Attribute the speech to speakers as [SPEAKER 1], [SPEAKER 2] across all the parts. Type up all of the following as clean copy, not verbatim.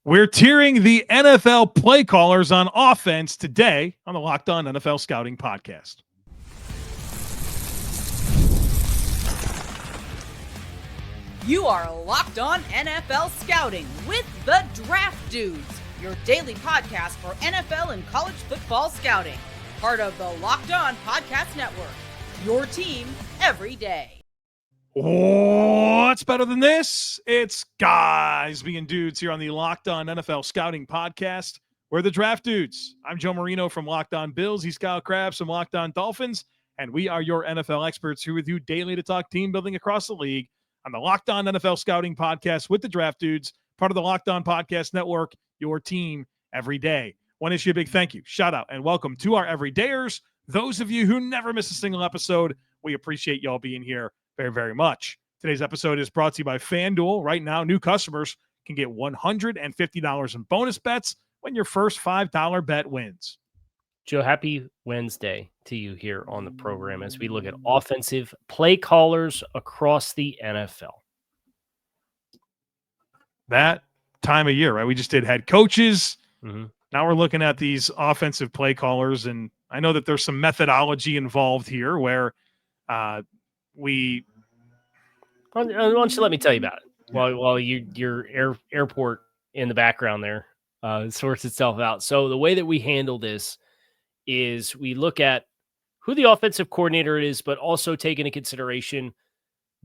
[SPEAKER 1] We're tiering the NFL play callers on offense today on the Locked On NFL Scouting Podcast.
[SPEAKER 2] You are Locked On NFL Scouting with the Draft Dudes, your daily podcast for NFL and college football scouting. Part of the Locked On Podcast Network, your team every day.
[SPEAKER 1] What's better than this? It's guys being dudes here on the Locked On NFL Scouting Podcast. We're the Draft Dudes. I'm Joe Marino from Locked On Bills. He's Kyle Krabs from Locked On Dolphins. And we are your NFL experts here with you daily to talk team building across the league on the Locked On NFL Scouting Podcast with the Draft Dudes, part of the Locked On Podcast Network, your team every day. Want to issue a big thank you, shout out, and welcome to our everydayers. Those of you who never miss a single episode, we appreciate y'all being here very, very much. Today's episode is brought to you by FanDuel. Right now, new customers can get $150 in bonus bets when your first $5 bet wins.
[SPEAKER 3] Joe, happy Wednesday to you here on the program as we look at offensive play callers across the NFL.
[SPEAKER 1] That time of year, right? We just did head coaches.
[SPEAKER 3] Mm-hmm.
[SPEAKER 1] Now we're looking at these offensive play callers, and I know that there's some methodology involved here where why
[SPEAKER 3] don't you let me tell you about it while your airport in the background there sorts itself out. So the way that we handle this is we look at who the offensive coordinator is, but also take into consideration,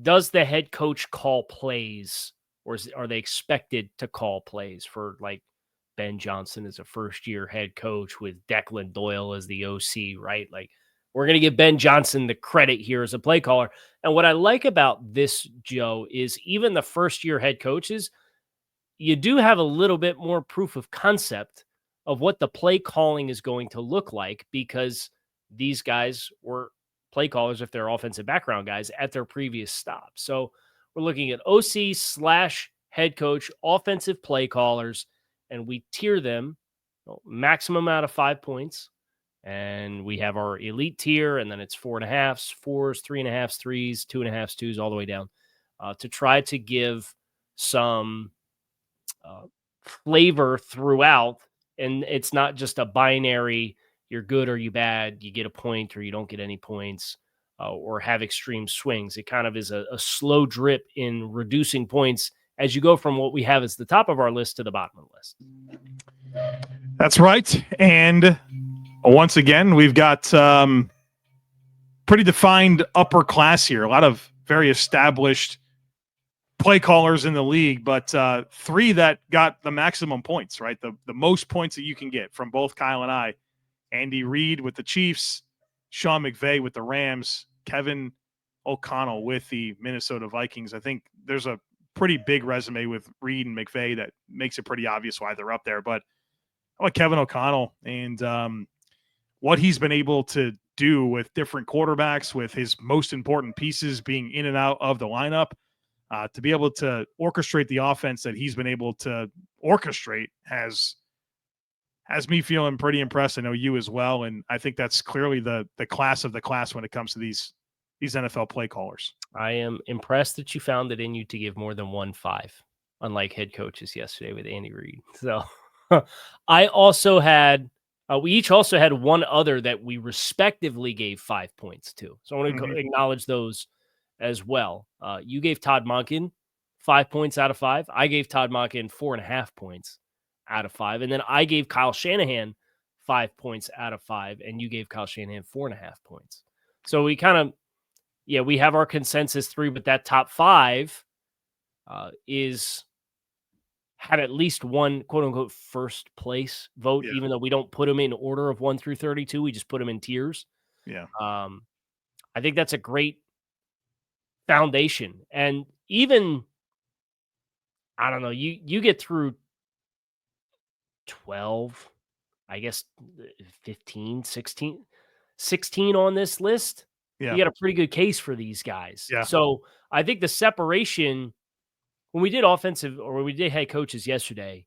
[SPEAKER 3] does the head coach call plays, or are they expected to call plays? For like Ben Johnson as a first-year head coach with Declan Doyle as the OC, right? Like, we're going to give Ben Johnson the credit here as a play caller. And what I like about this, Joe, is even the first-year head coaches, you do have a little bit more proof of concept of what the play calling is going to look like, because these guys were play callers, if they're offensive background guys, at their previous stop. So we're looking at OC/head coach, offensive play callers, and we tier them maximum out of 5 points. And we have our elite tier, and then it's 4.5s, 4s, 3.5s, 3s, 2.5s, 2s, all the way down to try to give some flavor throughout. And it's not just a binary, you're good or you bad, you get a point or you don't get any points, or have extreme swings. It kind of is a slow drip in reducing points as you go from what we have as the top of our list to the bottom of the list.
[SPEAKER 1] That's right. And once again, we've got pretty defined upper class here. A lot of very established play callers in the league, but three that got the maximum points, right? The most points that you can get from both Kyle and I. Andy Reid with the Chiefs, Sean McVay with the Rams, Kevin O'Connell with the Minnesota Vikings. I think there's a pretty big resume with Reid and McVay that makes it pretty obvious why they're up there. But I like Kevin O'Connell and what he's been able to do with different quarterbacks, with his most important pieces being in and out of the lineup, to be able to orchestrate the offense that he's been able to orchestrate has me feeling pretty impressed. I know you as well, and I think that's clearly the class of the class when it comes to these NFL play callers.
[SPEAKER 3] I am impressed that you found it in you to give more than 1-5, unlike head coaches yesterday with Andy Reid. So I also had we each also had one other that we respectively gave 5 points to. So I want to acknowledge those as well. You gave Todd Monken 5 points out of 5. I gave Todd Monken 4.5 points out of 5. And then I gave Kyle Shanahan 5 points out of 5. And you gave Kyle Shanahan 4.5 points. So we kind of, we have our consensus 3, but that top 5 had at least one quote unquote first place vote, even though we don't put them in order of 1 through 32. We just put them in tiers.
[SPEAKER 1] Yeah.
[SPEAKER 3] I think that's a great foundation. And even, I don't know, you get through 12, I guess 15, 16 on this list.
[SPEAKER 1] Yeah.
[SPEAKER 3] You got a pretty good case for these guys.
[SPEAKER 1] Yeah.
[SPEAKER 3] So I think the separation, when we did offensive or when we did head coaches yesterday,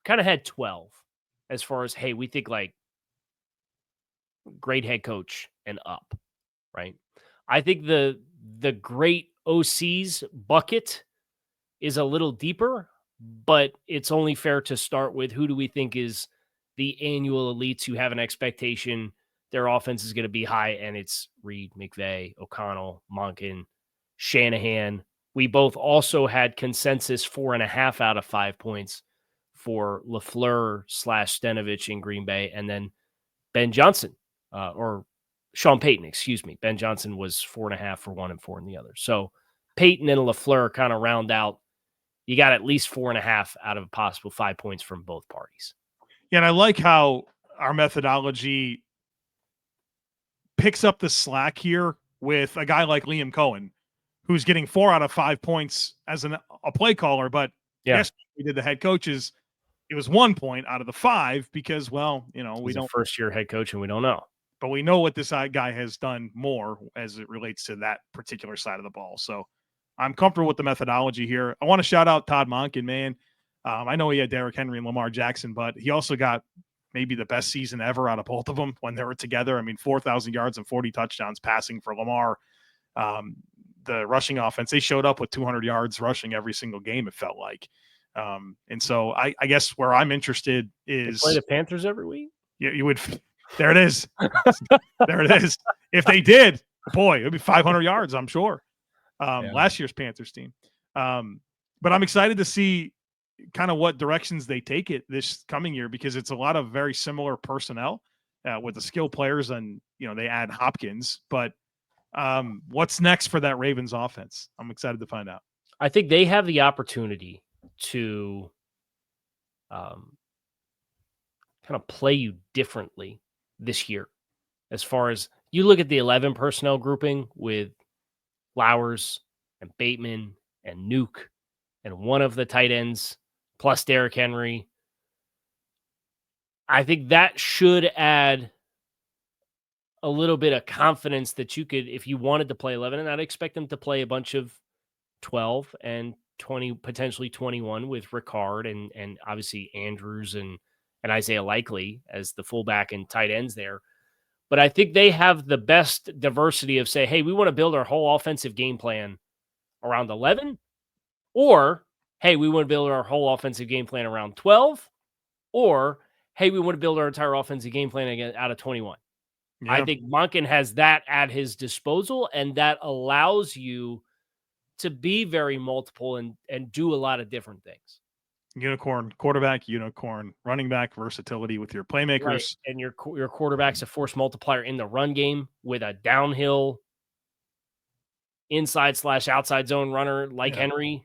[SPEAKER 3] kind of had 12 as far as, hey, we think like great head coach and up, right? I think the great OCs bucket is a little deeper, but it's only fair to start with who do we think is the annual elites who have an expectation their offense is going to be high, and it's Reid, McVay, O'Connell, Monken, Shanahan. We both also had consensus 4.5 out of 5 points for LaFleur/Stenovich in Green Bay, and then Ben Johnson, or Sean Payton, excuse me. Ben Johnson was 4.5 for one and 4 in the other. So Payton and LaFleur kind of round out. You got at least 4.5 out of a possible 5 points from both parties.
[SPEAKER 1] Yeah, and I like how our methodology picks up the slack here with a guy like Liam Cohen, who's getting 4 out of 5 points as a play caller. But yes, we did the head coaches. It was 1 point out of the 5 because, well, we don't
[SPEAKER 3] first-year head coach and we don't know.
[SPEAKER 1] But we know what this guy has done more as it relates to that particular side of the ball. So I'm comfortable with the methodology here. I want to shout out Todd Monken, man. I know he had Derrick Henry and Lamar Jackson, but he also got maybe the best season ever out of both of them when they were together. I mean, 4,000 yards and 40 touchdowns passing for Lamar. The rushing offense, they showed up with 200 yards rushing every single game, it felt like. And so I guess where I'm interested is
[SPEAKER 3] they play the Panthers every week.
[SPEAKER 1] You would. There it is. There it is. If they did, boy, it'd be 500 yards, I'm sure. Last year's Panthers team. But I'm excited to see kind of what directions they take it this coming year, because it's a lot of very similar personnel with the skill players, and they add Hopkins. But what's next for that Ravens offense? I'm excited to find out.
[SPEAKER 3] I think they have the opportunity to kind of play you differently this year. As far as you look at the 11 personnel grouping with Flowers and Bateman and Nuke and one of the tight ends plus Derrick Henry, I think that should add a little bit of confidence that you could, if you wanted to play 11, and I'd expect them to play a bunch of 12 and 20, potentially 21 with Ricard and obviously Andrews and Isaiah Likely as the fullback and tight ends there. But I think they have the best diversity of say, hey, we want to build our whole offensive game plan around 11, or, hey, we want to build our whole offensive game plan around 12, or, hey, we want to build our entire offensive game plan again out of 21. Yeah. I think Monken has that at his disposal, and that allows you to be very multiple and do a lot of different things.
[SPEAKER 1] Unicorn quarterback, unicorn running back, versatility with your playmakers.
[SPEAKER 3] Right. And your quarterback's a force multiplier in the run game with a downhill inside/outside zone runner like Henry,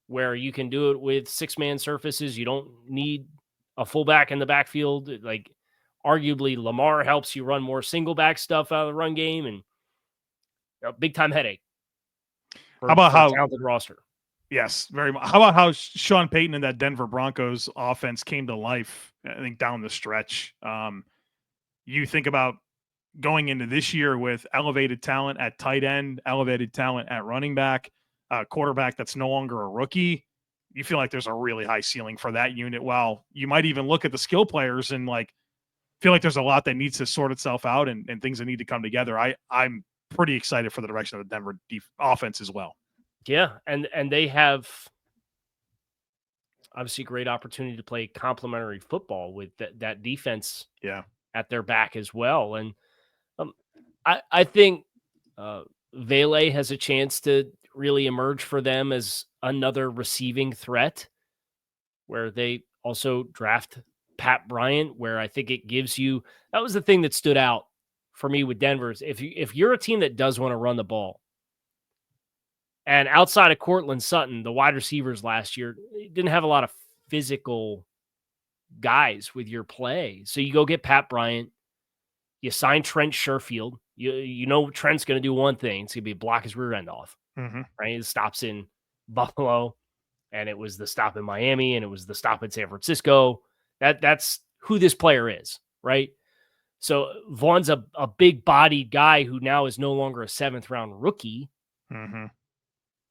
[SPEAKER 3] where you can do it with 6-man surfaces. You don't need a fullback in the backfield. Like, arguably, Lamar helps you run more single back stuff out of the run game, and big time headache.
[SPEAKER 1] How about how
[SPEAKER 3] talented roster?
[SPEAKER 1] Yes, very much. How about how Sean Payton and that Denver Broncos offense came to life, I think, down the stretch? You think about going into this year with elevated talent at tight end, elevated talent at running back, quarterback that's no longer a rookie. You feel like there's a really high ceiling for that unit. While you might even look at the skill players and feel like there's a lot that needs to sort itself out and things that need to come together. I'm pretty excited for the direction of the Denver offense as well.
[SPEAKER 3] Yeah, and they have obviously great opportunity to play complementary football with that defense at their back as well. And I think Vele has a chance to really emerge for them as another receiving threat, where they also draft Pat Bryant, where I think it gives you – that was the thing that stood out for me with Denver. Is if you're a team that does want to run the ball, and outside of Cortland Sutton, the wide receivers last year didn't have a lot of physical guys with your play. So you go get Pat Bryant, you sign Trent Sherfield. You know Trent's going to do one thing. It's going to be block his rear end off.
[SPEAKER 1] Mm-hmm.
[SPEAKER 3] Right? It stops in Buffalo, and it was the stop in Miami, and it was the stop in San Francisco. That's who this player is, right? So Vaughn's a big-bodied guy who now is no longer a 7th-round rookie.
[SPEAKER 1] Mm-hmm.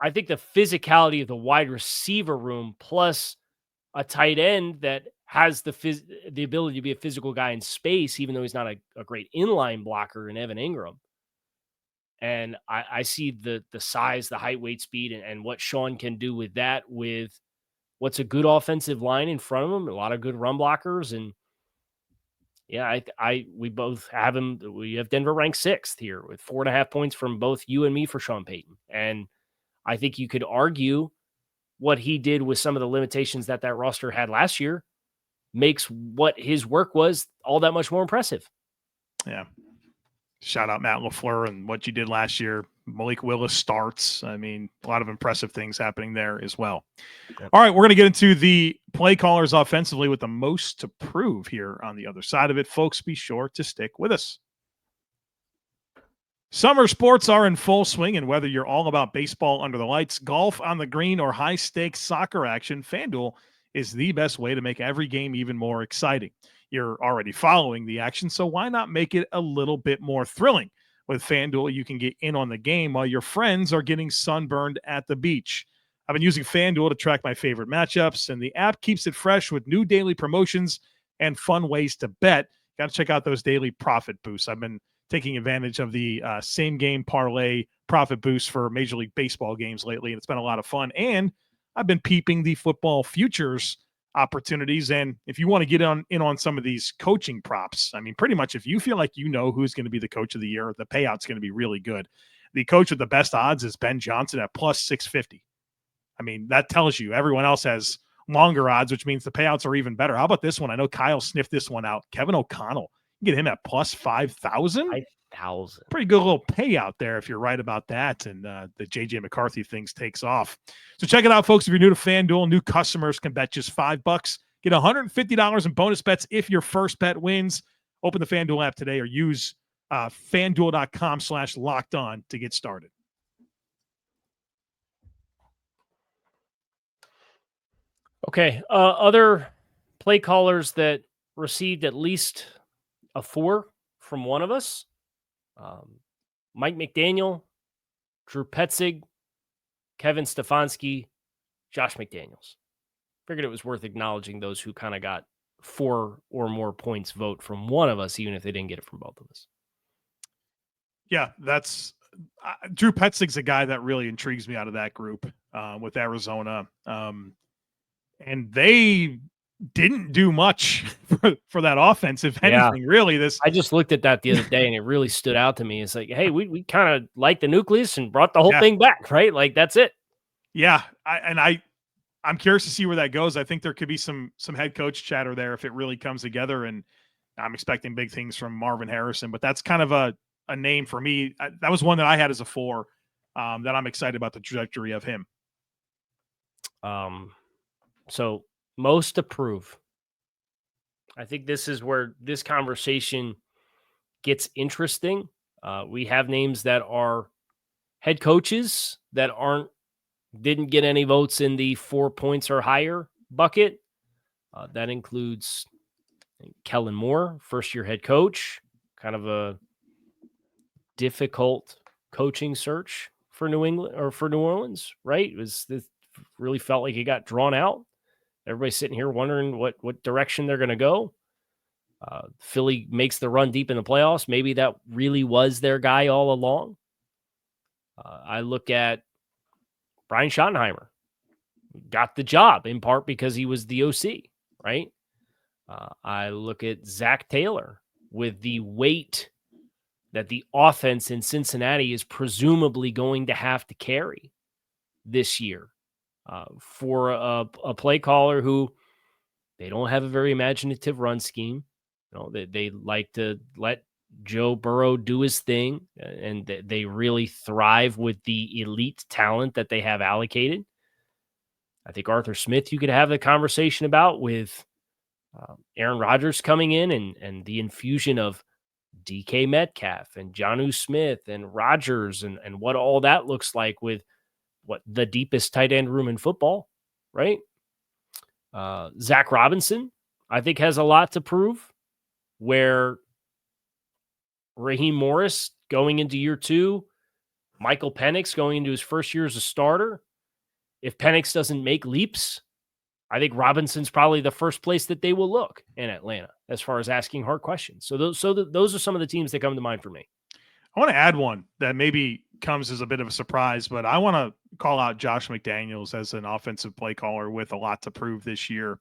[SPEAKER 3] I think the physicality of the wide receiver room plus a tight end that has the ability to be a physical guy in space, even though he's not a great inline blocker in Evan Ingram. And I see the size, the height, weight, speed, and what Sean can do with that with what's a good offensive line in front of him, a lot of good run blockers. And yeah, we both have him. We have Denver ranked 6th here with 4.5 points from both you and me for Sean Payton. And I think you could argue what he did with some of the limitations that roster had last year makes what his work was all that much more impressive.
[SPEAKER 1] Yeah. Shout out Matt LaFleur and what you did last year. Malik Willis starts. I mean, a lot of impressive things happening there as well. Yep. All right, we're going to get into the play callers offensively with the most to prove here on the other side of it. Folks, be sure to stick with us. Summer sports are in full swing, and whether you're all about baseball under the lights, golf on the green, or high-stakes soccer action, FanDuel is the best way to make every game even more exciting. You're already following the action, so why not make it a little bit more thrilling? With FanDuel, you can get in on the game while your friends are getting sunburned at the beach. I've been using FanDuel to track my favorite matchups, and the app keeps it fresh with new daily promotions and fun ways to bet. Got to check out those daily profit boosts. I've been taking advantage of the same game parlay profit boost for Major League Baseball games lately, and it's been a lot of fun. And I've been peeping the football futures opportunities. And if you want to get in on some of these coaching props, I mean, pretty much if you feel like you know who's going to be the coach of the year, the payout's going to be really good. The coach with the best odds is Ben Johnson at plus 650. I mean, that tells you everyone else has longer odds, which means the payouts are even better. How about this one? I know Kyle sniffed this one out. Kevin O'Connell. You get him at plus 5,000.
[SPEAKER 3] 5,000.
[SPEAKER 1] Pretty good little payout there if you're right about that. And the JJ McCarthy things takes off. So check it out, folks. If you're new to FanDuel, new customers can bet just $5. Get $150 in bonus bets if your first bet wins. Open the FanDuel app today or use FanDuel.com/lockedon to get started.
[SPEAKER 3] Okay. Other play callers that received at least a 4 from one of us. Mike McDaniel, Drew Petzig, Kevin Stefanski, Josh McDaniels. Figured it was worth acknowledging those who kind of got 4 or more points vote from one of us, even if they didn't get it from both of us.
[SPEAKER 1] Yeah, that's Drew Petzig's a guy that really intrigues me out of that group with Arizona. And they didn't do much for that offense, if anything, really. I
[SPEAKER 3] just looked at that the other day, and it really stood out to me. It's like, hey, we kind of like the nucleus and brought the whole thing back, right? Like, that's it.
[SPEAKER 1] Yeah, I'm curious to see where that goes. I think there could be some head coach chatter there if it really comes together, and I'm expecting big things from Marvin Harrison. But that's kind of a name for me. That was one that I had as a 4 that I'm excited about the trajectory of him.
[SPEAKER 3] So most to prove. I think this is where this conversation gets interesting. We have names that are head coaches that didn't get any votes in the 4 points or higher bucket. That includes Kellen Moore, first-year head coach, kind of a difficult coaching search for New England or for New Orleans, right? This really felt like it got drawn out. Everybody's sitting here wondering what direction they're going to go. Philly makes the run deep in the playoffs. Maybe that really was their guy all along. I look at Brian Schottenheimer. Got the job in part because he was the OC, right? I look at Zach Taylor with the weight that the offense in Cincinnati is presumably going to have to carry this year. For a play caller who they don't have a very imaginative run scheme. You know, they like to let Joe Burrow do his thing, and they really thrive with the elite talent that they have allocated. I think Arthur Smith you could have the conversation about with Aaron Rodgers coming in and the infusion of DK Metcalf and Jonnu Smith and Rodgers and what all that looks like with the deepest tight end room in football, right? Zach Robinson, I think, has a lot to prove, where Raheem Morris going into year 2, Michael Penix going into his first year as a starter. If Penix doesn't make leaps, I think Robinson's probably the first place that they will look in Atlanta as far as asking hard questions. So those are some of the teams that come to mind for me.
[SPEAKER 1] I want to add one that maybe comes as a bit of a surprise, but I want to call out Josh McDaniels as an offensive play caller with a lot to prove this year.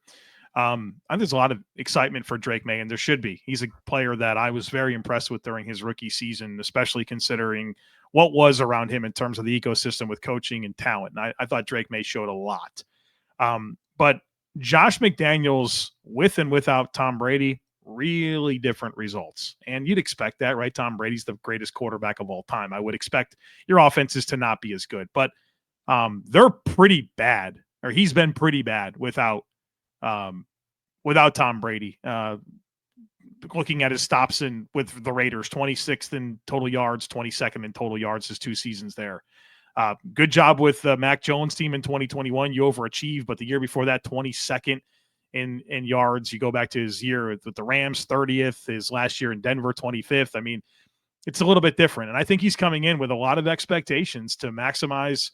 [SPEAKER 1] I think there's a lot of excitement for Drake May, and there should be. He's a player that I was very impressed with during his rookie season, especially considering what was around him in terms of the ecosystem with coaching and talent. And I thought Drake May showed a lot. But Josh McDaniels, with and without Tom Brady, really different results. And you'd expect that, right? Tom Brady's the greatest quarterback of all time. I would expect your offenses to not be as good, but they're pretty bad, or he's been pretty bad without Tom Brady. Looking at his stops with the Raiders, 26th in total yards, 22nd in total yards his 2 seasons there. Good job with the Mac Jones team in 2021. You overachieved, but the year before that, 22nd in yards. You go back to his year with the Rams, 30th, his last year in Denver, 25th. I mean, it's a little bit different. And I think he's coming in with a lot of expectations to maximize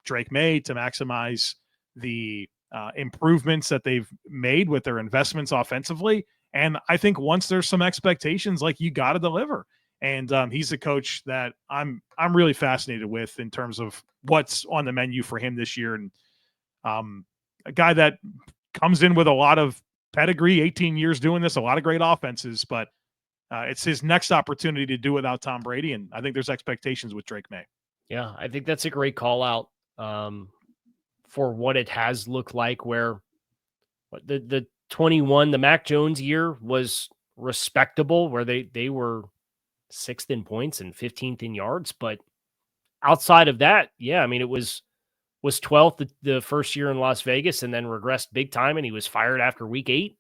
[SPEAKER 1] Drake May, to maximize the improvements that they've made with their investments offensively. And I think once there's some expectations, like, you got to deliver. And he's a coach that I'm really fascinated with in terms of what's on the menu for him this year. And a guy that comes in with a lot of pedigree, 18 years doing this, a lot of great offenses, but it's his next opportunity to do without Tom Brady. And I think there's expectations with Drake May.
[SPEAKER 3] Yeah, I think that's a great call out for what it has looked like, where the 21, the Mac Jones year was respectable, where they were 6th in points and 15th in yards. But outside of that, yeah, I mean, it was 12th the first year in Las Vegas, and then regressed big time, and he was fired after week 8.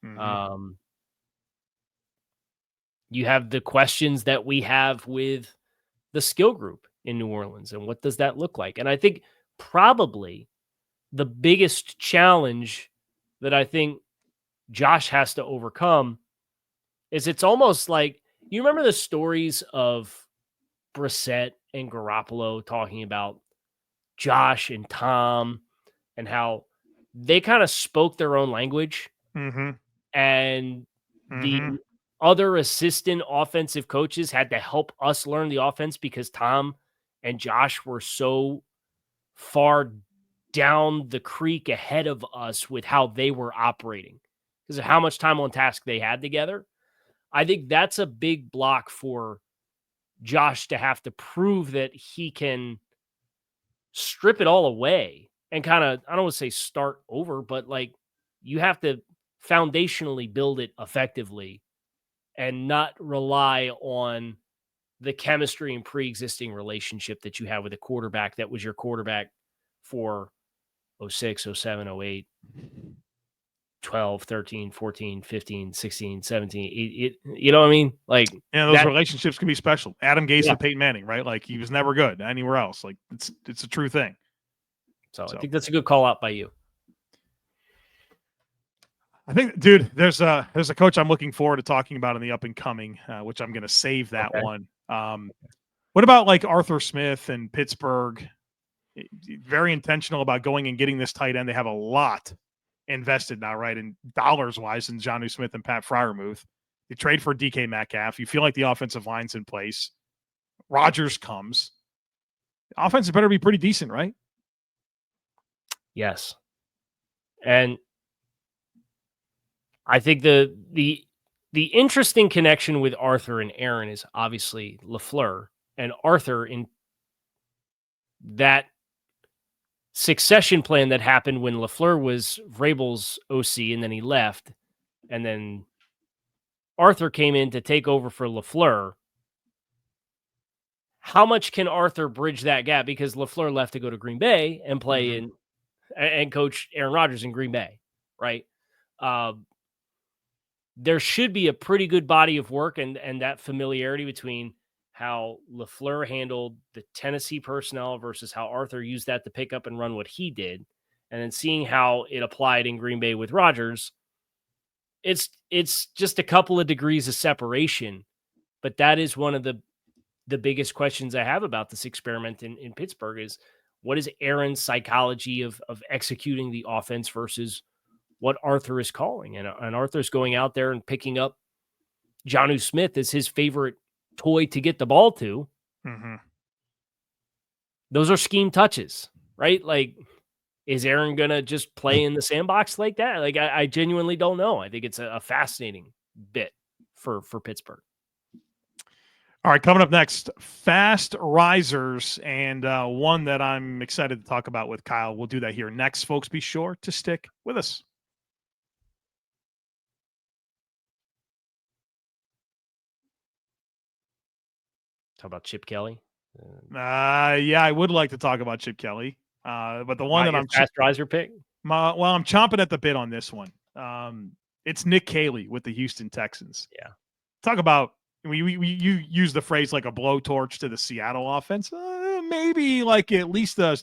[SPEAKER 3] Mm-hmm. You have the questions that we have with the skill group in New Orleans, and what does that look like? And I think probably the biggest challenge that I think Josh has to overcome is, it's almost like, you remember the stories of Brissett and Garoppolo talking about Josh and Tom and how they kind of spoke their own language.
[SPEAKER 1] Mm-hmm.
[SPEAKER 3] And the other assistant offensive coaches had to help us learn the offense because Tom and Josh were so far down the creek ahead of us with how they were operating because of how much time on task they had together. I think that's a big block for Josh to have to prove that he can strip it all away and kind of, I don't want to say start over, but like, you have to foundationally build it effectively and not rely on the chemistry and pre-existing relationship that you have with a quarterback that was your quarterback for 06, 07, 08, 12, 13, 14, 15, 16, 17, you know what I mean? Like,
[SPEAKER 1] yeah, those relationships can be special. Adam Gase and Peyton Manning, right? Like, he was never good anywhere else. Like, it's a true thing.
[SPEAKER 3] So I think that's a good call out by you.
[SPEAKER 1] I think, dude, there's a coach I'm looking forward to talking about in the up and coming, which I'm going to save that one. What about like Arthur Smith and Pittsburgh? Very intentional about going and getting this tight end. They have a lot invested now, right? And dollars wise in Jonnu Smith and Pat Freiermuth. They trade for DK Metcalf. You feel like the offensive line's in place. Rodgers comes. The offense better be pretty decent, right?
[SPEAKER 3] Yes. And I think the interesting connection with Arthur and Aaron is obviously LaFleur, and Arthur in that succession plan that happened when LaFleur was Vrabel's OC and then he left, and then Arthur came in to take over for LaFleur. How much can Arthur bridge that gap? Because LaFleur left to go to Green Bay and play in and coach Aaron Rodgers in Green Bay, right? There should be a pretty good body of work and that familiarity between how LaFleur handled the Tennessee personnel versus how Arthur used that to pick up and run what he did. And then seeing how it applied in Green Bay with Rodgers. It's just a couple of degrees of separation, but that is one of the biggest questions I have about this experiment in Pittsburgh is, what is Aaron's psychology of executing the offense versus what Arthur is calling? And Arthur's going out there and picking up Jonnu Smith as his favorite toy to get the ball to. those are scheme touches, right? Like, is Aaron going to just play in the sandbox like that? Like, I genuinely don't know. I think it's a fascinating bit for Pittsburgh.
[SPEAKER 1] All right, coming up next, fast risers, and one that I'm excited to talk about with Kyle. We'll do that here next, folks. Be sure to stick with us.
[SPEAKER 3] Talk about Chip Kelly.
[SPEAKER 1] Yeah, I would like to talk about Chip Kelly, but the one that I'm
[SPEAKER 3] fast riser pick.
[SPEAKER 1] I'm chomping at the bit on this one. It's Nick Caley with the Houston Texans.
[SPEAKER 3] Yeah,
[SPEAKER 1] talk about you use the phrase like a blowtorch to the Seattle offense. Maybe like at least a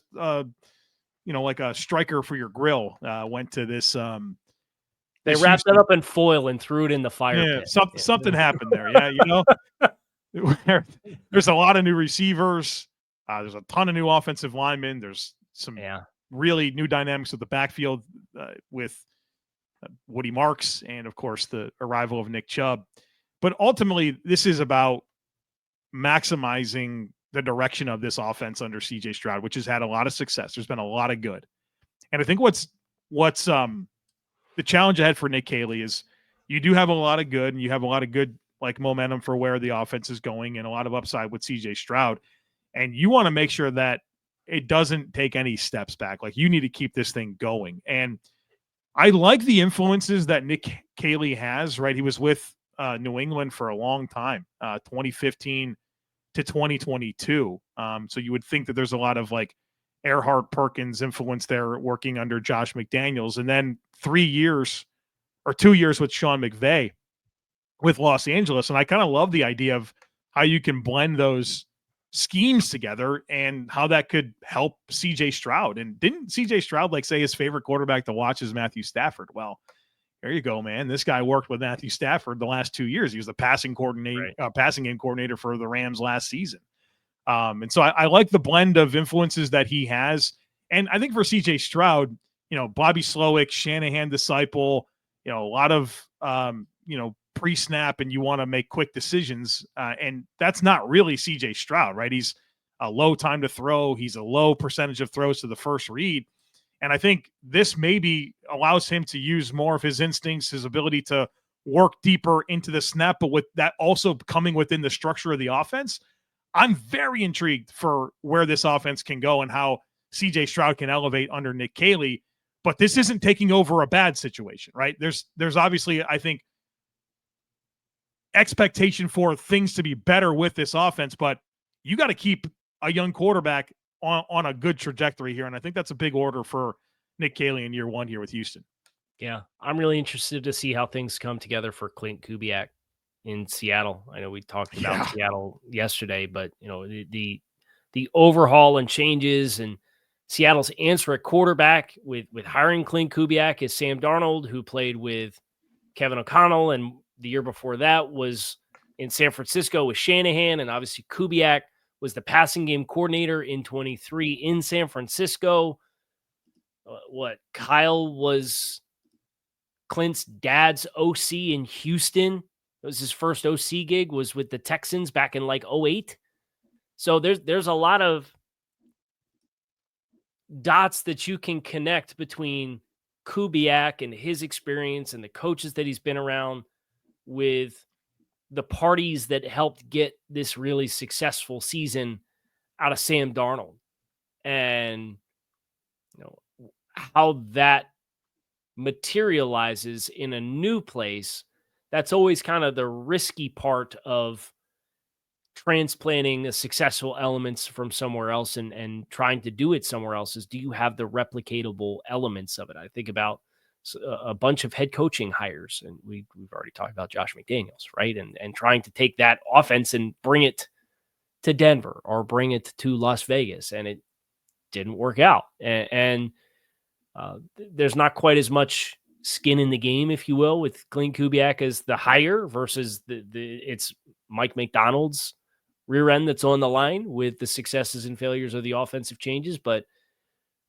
[SPEAKER 1] like a striker for your grill went to this.
[SPEAKER 3] They wrapped it up in foil and threw it in the fire pit.
[SPEAKER 1] Something happened there. Yeah, there's a lot of new receivers. There's a ton of new offensive linemen. There's some really new dynamics of the backfield with Woody Marks and, of course, the arrival of Nick Chubb. But ultimately, this is about maximizing the direction of this offense under C.J. Stroud, which has had a lot of success. There's been a lot of good. And I think what's the challenge ahead for Nick Caley is you do have a lot of good, and you have a lot of good like momentum for where the offense is going and a lot of upside with C.J. Stroud. And you want to make sure that it doesn't take any steps back. Like, you need to keep this thing going. And I like the influences that Nick Caley has, right? He was with New England for a long time, 2015 to 2022. So you would think that there's a lot of like Earhart Perkins influence there working under Josh McDaniels. And then 2 years with Sean McVay with Los Angeles. And I kind of love the idea of how you can blend those schemes together and how that could help CJ Stroud. And didn't CJ Stroud like say his favorite quarterback to watch is Matthew Stafford? Well, there you go, man. This guy worked with Matthew Stafford the last 2 years. He was the passing game coordinator for the Rams last season. And so I like the blend of influences that he has. And I think for CJ Stroud, Bobby Slowick, Shanahan disciple, a lot of, pre-snap, and you want to make quick decisions. And that's not really CJ Stroud, right? He's a low time to throw. He's a low percentage of throws to the first read. And I think this maybe allows him to use more of his instincts, his ability to work deeper into the snap, but with that also coming within the structure of the offense. I'm very intrigued for where this offense can go and how CJ Stroud can elevate under Nick Caley. But this isn't taking over a bad situation, right? There's obviously, I think, expectation for things to be better with this offense, but you got to keep a young quarterback on a good trajectory here. And I think that's a big order for Nick Caley in year one here with Houston.
[SPEAKER 3] Yeah. I'm really interested to see how things come together for Clint Kubiak in Seattle. I know we talked about Seattle yesterday, but the overhaul and changes and Seattle's answer at quarterback with hiring Clint Kubiak as Sam Darnold, who played with Kevin O'Connell, and the year before that was in San Francisco with Shanahan, and obviously Kubiak was the passing game coordinator in 23 in San Francisco. Kyle was Clint's dad's OC in Houston. It was his first OC gig, was with the Texans back in like 08. So there's a lot of dots that you can connect between Kubiak and his experience and the coaches that he's been around with the parties that helped get this really successful season out of Sam Darnold, and how that materializes in a new place. That's always kind of the risky part of transplanting the successful elements from somewhere else and trying to do it somewhere else. Is, do you have the replicatable elements of it? I think about a bunch of head coaching hires, and we've already talked about Josh McDaniels, right? And trying to take that offense and bring it to Denver or bring it to Las Vegas, and it didn't work out. And there's not quite as much skin in the game, if you will, with Clint Kubiak as the hire versus it's Mike McDonald's rear end that's on the line with the successes and failures of the offensive changes. But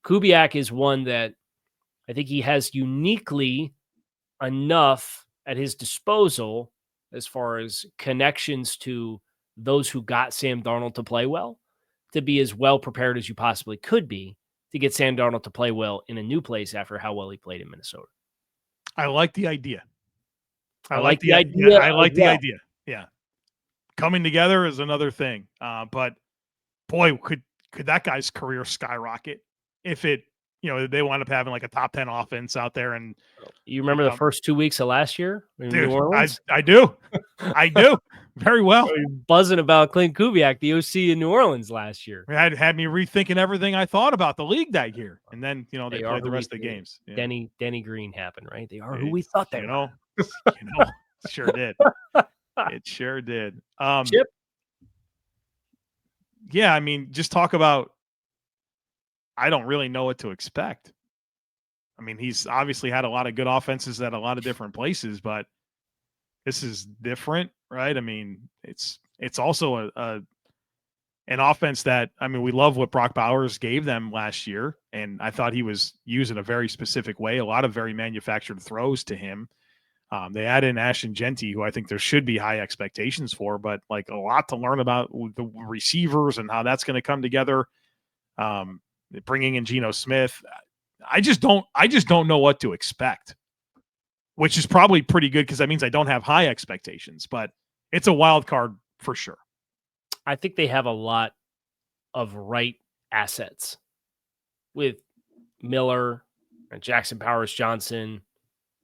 [SPEAKER 3] Kubiak is one that I think he has uniquely enough at his disposal as far as connections to those who got Sam Darnold to play well, to be as well prepared as you possibly could be to get Sam Darnold to play well in a new place after how well he played in Minnesota.
[SPEAKER 1] I like the idea.
[SPEAKER 3] I like the idea.
[SPEAKER 1] I like the idea. Yeah. Coming together is another thing. But boy, could that guy's career skyrocket if it, they wind up having like a top 10 offense out there. And
[SPEAKER 3] you remember the first 2 weeks of last year in
[SPEAKER 1] dude,
[SPEAKER 3] New Orleans?
[SPEAKER 1] I do. I do very well.
[SPEAKER 3] Buzzing about Clint Kubiak, the OC in New Orleans last year.
[SPEAKER 1] It had me rethinking everything I thought about the league that year. And then, they played the rest of the games. Yeah.
[SPEAKER 3] Denny Green happened, right? They are who we thought they were.
[SPEAKER 1] Sure did. It sure did.
[SPEAKER 3] Chip?
[SPEAKER 1] Yeah, I mean, just talk about, I don't really know what to expect. I mean, he's obviously had a lot of good offenses at a lot of different places, but this is different, right? I mean, it's also an offense that, I mean, we love what Brock Bowers gave them last year, and I thought he was used in a very specific way, a lot of very manufactured throws to him. They add in Ashton Genty, who I think there should be high expectations for, but like a lot to learn about the receivers and how that's going to come together. Bringing in Geno Smith, I just don't know what to expect, which is probably pretty good because that means I don't have high expectations, but it's a wild card for sure.
[SPEAKER 3] I think they have a lot of right assets with Miller and Jackson Powers Johnson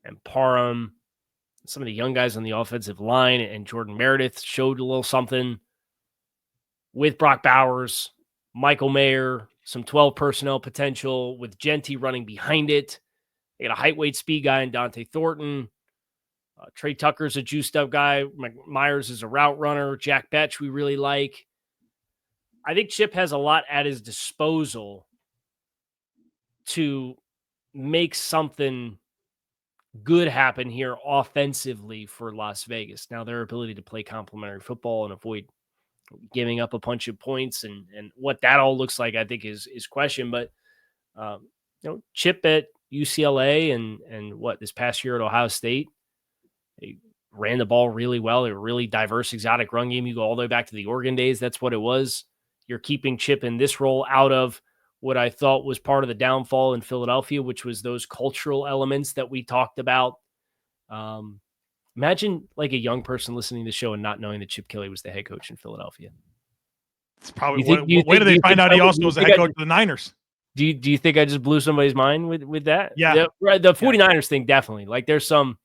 [SPEAKER 3] and Parham. Some of the young guys on the offensive line, and Jordan Meredith showed a little something with Brock Bowers, Michael Mayer, some 12 personnel potential with Genty running behind it. They got a height, weight, speed guy in Dante Thornton. Trey Tucker's a juiced up guy. Myers is a route runner. Jack Betch we really like. I think Chip has a lot at his disposal to make something good happen here offensively for Las Vegas. Now, their ability to play complementary football and avoid giving up a bunch of points and what that all looks like, I think is questioned. But Chip at UCLA and what this past year at Ohio State, they ran the ball really well. They were really diverse, exotic run game. You go all the way back to the Oregon days. That's what it was. You're keeping Chip in this role out of what I thought was part of the downfall in Philadelphia, which was those cultural elements that we talked about. Imagine like a young person listening to the show and not knowing that Chip Kelly was the head coach in Philadelphia.
[SPEAKER 1] It's probably when did they find out he also was the head coach of the Niners?
[SPEAKER 3] Do you think I just blew somebody's mind with that?
[SPEAKER 1] Yeah.
[SPEAKER 3] The 49ers thing, definitely. Like there's some,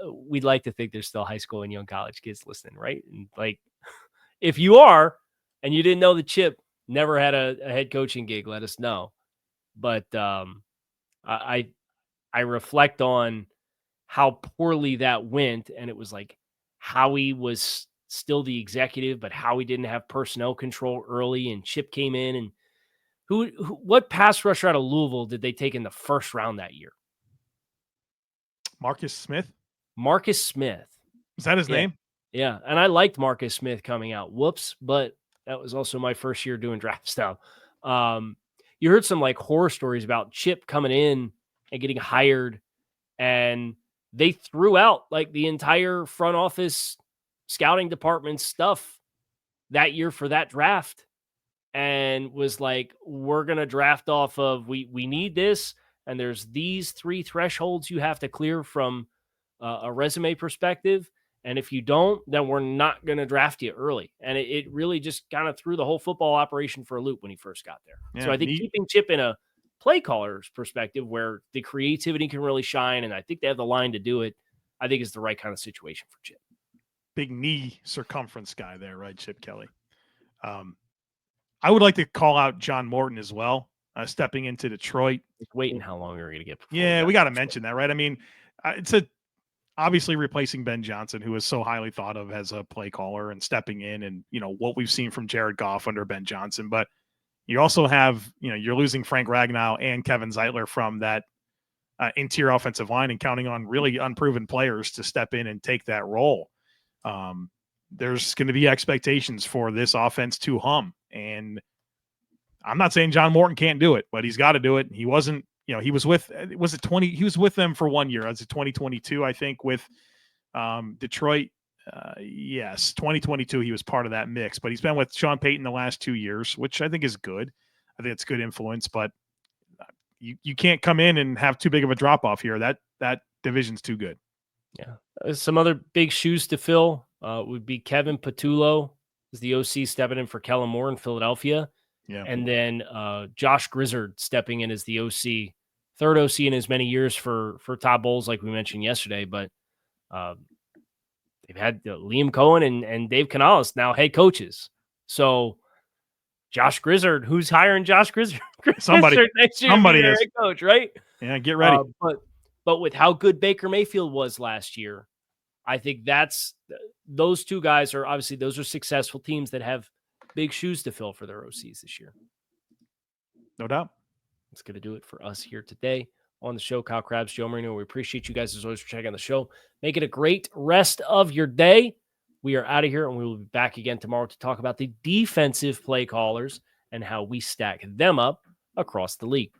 [SPEAKER 3] we'd like to think there's still high school and young college kids listening, right? And like, if you are, and you didn't know that Chip never had a head coaching gig, let us know. But I reflect on how poorly that went, and it was like Howie was still the executive, but Howie didn't have personnel control early, and Chip came in. And what pass rusher out of Louisville did they take in the first round that year?
[SPEAKER 1] Marcus Smith. Is that his name?
[SPEAKER 3] Yeah, and I liked Marcus Smith coming out. Whoops, but that was also my first year doing draft stuff. You heard some like horror stories about Chip coming in and getting hired, and they threw out like the entire front office scouting department stuff that year for that draft, and was like, we're going to draft off of, we need this. And there's these 3 thresholds you have to clear from a resume perspective. And if you don't, then we're not going to draft you early. And it really just kind of threw the whole football operation for a loop when he first got there. Yeah, so I think keeping Chip in a play caller's perspective where the creativity can really shine, and I think they have the line to do it, I think is the right kind of situation for Chip.
[SPEAKER 1] Big knee circumference guy there, right, Chip Kelly? I would like to call out John Morton as well, stepping into Detroit.
[SPEAKER 3] Just waiting how long we're going to get.
[SPEAKER 1] Yeah, we got to mention that, right? I mean, it's obviously replacing Ben Johnson, who is so highly thought of as a play caller, and stepping in, and what we've seen from Jared Goff under Ben Johnson. But you also have, you're losing Frank Ragnow and Kevin Zeitler from that interior offensive line, and counting on really unproven players to step in and take that role. There's going to be expectations for this offense to hum, and I'm not saying John Morton can't do it, but he's got to do it. He wasn't. He was with, he was with them for 1 year. As a 2022, I think, with Detroit. Yes, 2022 he was part of that mix, but he's been with Sean Payton the last 2 years, which I think is good. I think it's good influence, but you can't come in and have too big of a drop off here. That division's too good.
[SPEAKER 3] Yeah. Some other big shoes to fill would be Kevin Petullo is the OC stepping in for Kellen Moore in Philadelphia.
[SPEAKER 1] Yeah.
[SPEAKER 3] And then Josh Grizzard stepping in as the OC, third OC in as many years for Todd Bowles, like we mentioned yesterday. But they've had Liam Cohen and Dave Canales now head coaches. So Josh Grizzard, who's hiring Josh Grizzard
[SPEAKER 1] Somebody
[SPEAKER 3] next year?
[SPEAKER 1] Somebody
[SPEAKER 3] to be their
[SPEAKER 1] is.
[SPEAKER 3] head coach, right?
[SPEAKER 1] Yeah, get ready.
[SPEAKER 3] But with how good Baker Mayfield was last year, I think those two guys are obviously those are successful teams that have big shoes to fill for their OCs this year.
[SPEAKER 1] No doubt.
[SPEAKER 3] That's going to do it for us here today on the show. Kyle Krabs, Joe Marino. We appreciate you guys as always for checking out the show. Make it a great rest of your day. We are out of here, and we will be back again tomorrow to talk about the defensive play callers and how we stack them up across the league.